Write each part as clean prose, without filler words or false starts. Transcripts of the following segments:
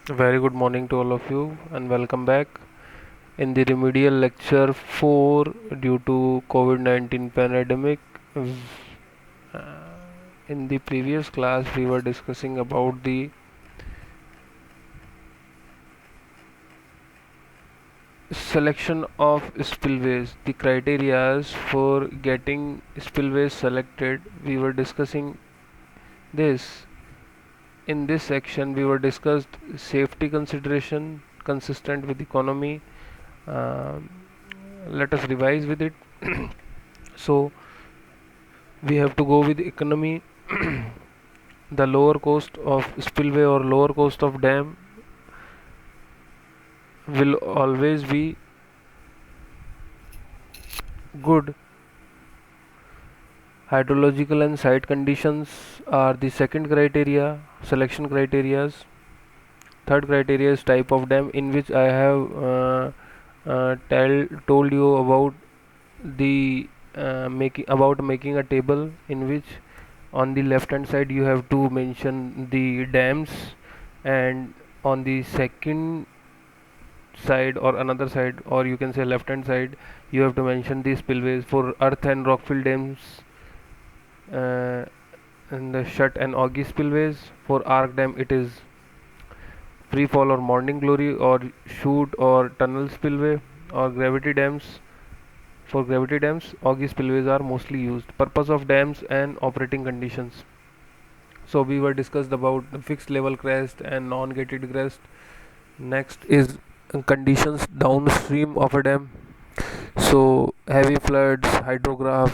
Very good morning to all of you and welcome back. In the remedial lecture 4 due to COVID-19 pandemic, in the previous class we were discussing about the selection of spillways, the criteria for getting spillways selected. We were discussing this. In this section we were discussed safety consideration consistent with economy. Um, Let us revise with it. So we have to go with economy. The lower cost of spillway or lower cost of dam will always be good. Hydrological and site conditions are the second criteria, selection criterias. Third criteria is type of dam, in which I have told you about the making a table in which on the left hand side you have to mention the dams, and on the second side or another side, or you can say left hand side, you have to mention the spillways. For earth and rockfill dams, uh, and the shut and augie spillways. For arc dam it is free fall or morning glory or chute or tunnel spillway. Or gravity dams, for gravity dams augie spillways are mostly used. Purpose of dams and operating conditions. So we were discussed about the fixed level crest and non-gated crest. Next is conditions downstream of a dam. So heavy floods, hydrograph,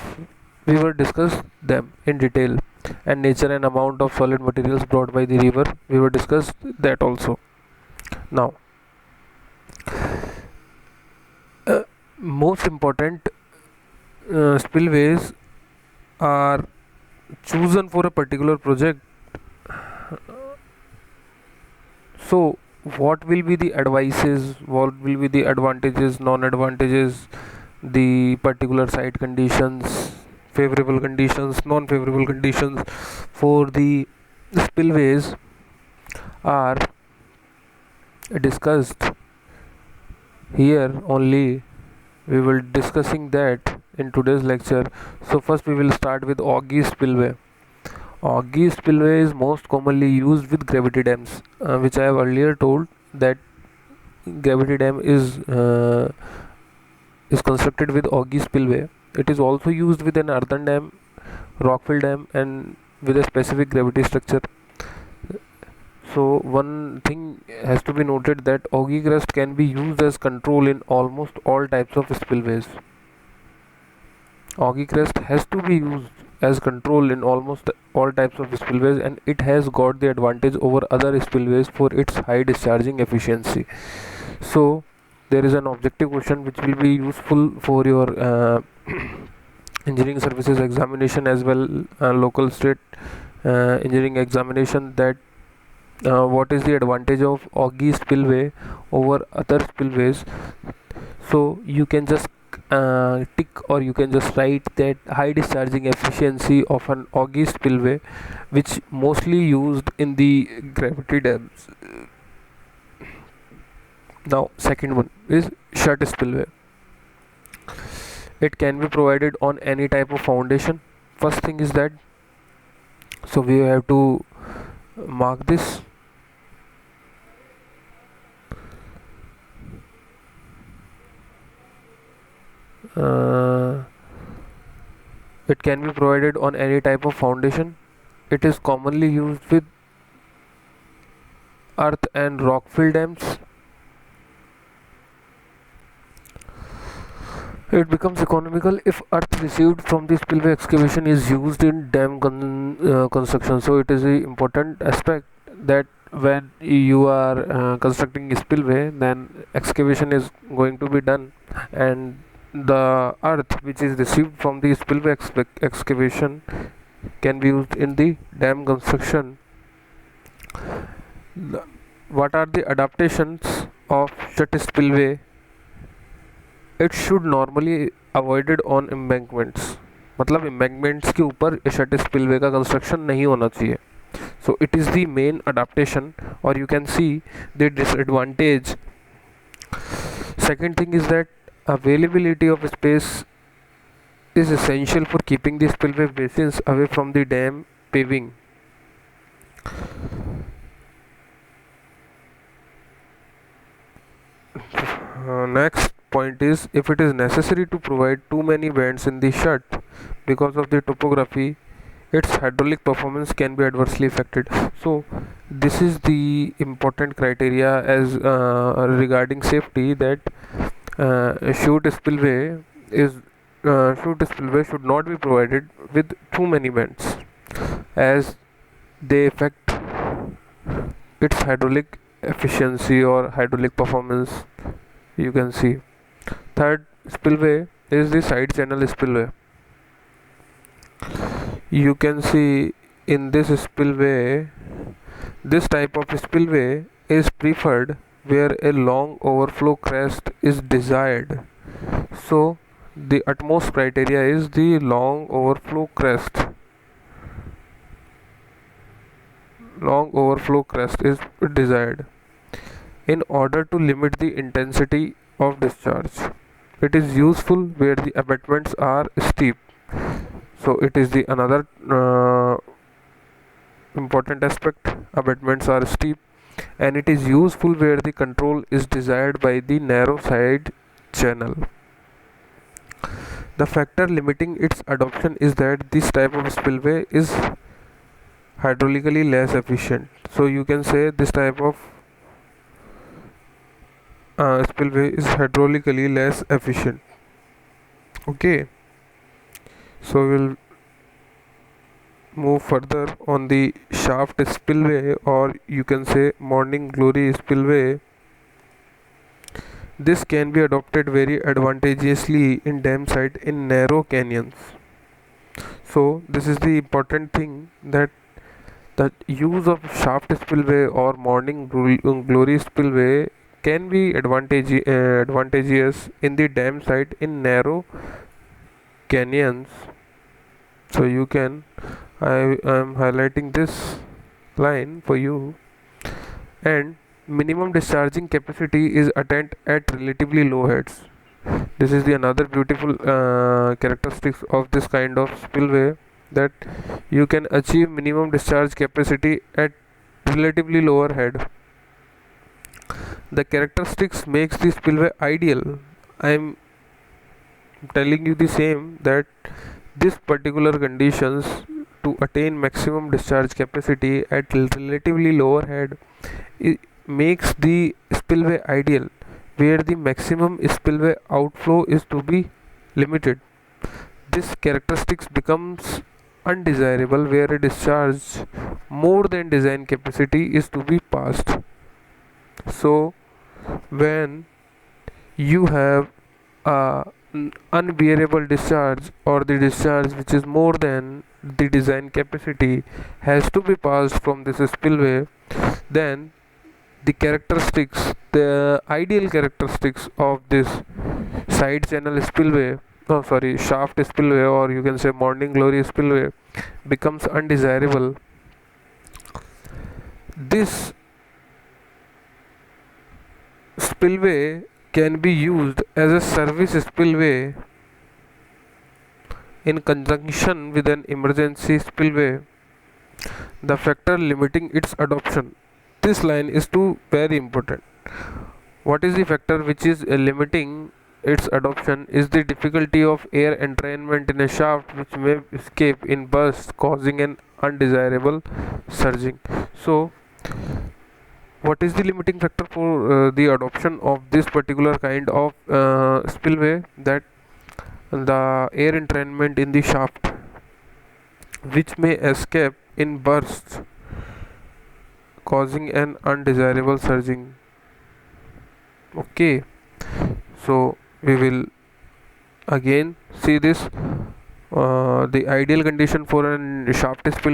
we will discuss them in detail. And nature and amount of solid materials brought by the river, we will discuss that also. Now, most important spillways are chosen for a particular project. So what will be the advices, what will be the advantages, non-advantages, the particular site conditions, favorable conditions, non-favorable conditions for the spillways are discussed here only. We will discussing that in today's lecture. So first we will start with augie spillway. Augie spillway is most commonly used with gravity dams, which I have earlier told that gravity dam is constructed with augie spillway. It is also used with an earthen dam, rockfill dam, and with a specific gravity structure. So one thing has to be noted that augie crust can be used as control in almost all types of spillways. Augie crest has to be used as control in almost all types of spillways, and it has got the advantage over other spillways for its high discharging efficiency. So there is an objective question which will be useful for your engineering services examination as well, local state engineering examination, that what is the advantage of augie spillway over other spillways. So you can just tick, or you can just write that high discharging efficiency of an augie spillway, which mostly used in the gravity dams. Now second one is shut spillway. It can be provided on any type of foundation. First thing is that, so we have to mark this. uh, it can be provided on any type of foundation. It is commonly used with earth and rockfill dams. It becomes economical if earth received from the spillway excavation is used in dam construction. So it is an important aspect that when you are constructing a spillway, then excavation is going to be done, and the earth which is received from the spillway excavation can be used in the dam construction. What are the adaptations of shut spillway? It should normally avoided on embankments, मतलब embankments के ऊपर shut spillway का construction नहीं होना चाहिए. So it is the main adaptation, or you can see the disadvantage. Second thing is that availability of space is essential for keeping the spillway basins away from the dam paving. Next point is, if it is necessary to provide too many vents in the shut because of the topography, its hydraulic performance can be adversely affected. So this is the important criteria as regarding safety, that chute spillway is chute spillway should not be provided with too many vents, as they affect its hydraulic efficiency or hydraulic performance, you can see. Third spillway is the side channel spillway. You can see in this spillway, this type of spillway is preferred where a long overflow crest is desired. So the utmost criteria is the long overflow crest. Long overflow crest is desired in order to limit the intensity of discharge. It is useful where the abutments are steep. So it is the another important aspect. Abutments are steep, and it is useful where the control is desired by the narrow side channel. The factor limiting its adoption is that this type of spillway is hydraulically less efficient. So you can say this type of spillway is hydraulically less efficient. Okay, so we'll move further on the shaft spillway, or you can say morning glory spillway. This can be adopted very advantageously in dam site in narrow canyons. So this is the important thing, that the use of shaft spillway or morning glory spillway can be advantageous in the dam site in narrow canyons. So you can, I am highlighting this line for you. And minimum discharging capacity is attained at relatively low heads. This is the another beautiful characteristics of this kind of spillway, that you can achieve minimum discharge capacity at relatively lower head. The characteristics makes the spillway ideal. I am telling you the same, that this particular conditions to attain maximum discharge capacity at relatively lower head, it makes the spillway ideal, where the maximum spillway outflow is to be limited. This characteristics becomes undesirable where a discharge more than design capacity is to be passed. So when you have a unbearable discharge, or the discharge which is more than the design capacity has to be passed from this spillway, then the ideal characteristics of this side channel spillway, no sorry, shaft spillway, or you can say morning glory spillway, becomes undesirable. This spillway can be used as a service spillway in conjunction with an emergency spillway. The factor limiting its adoption, this line is too very important. What is the factor which is limiting its adoption? Is the difficulty of air entrainment in a shaft which may escape in bursts, causing an undesirable surging. So what is the limiting factor for the adoption of this particular kind of spillway? That the air entrainment in the shaft which may escape in bursts, causing an undesirable surging. Okay, so we will again see this. The ideal condition for a shaft spill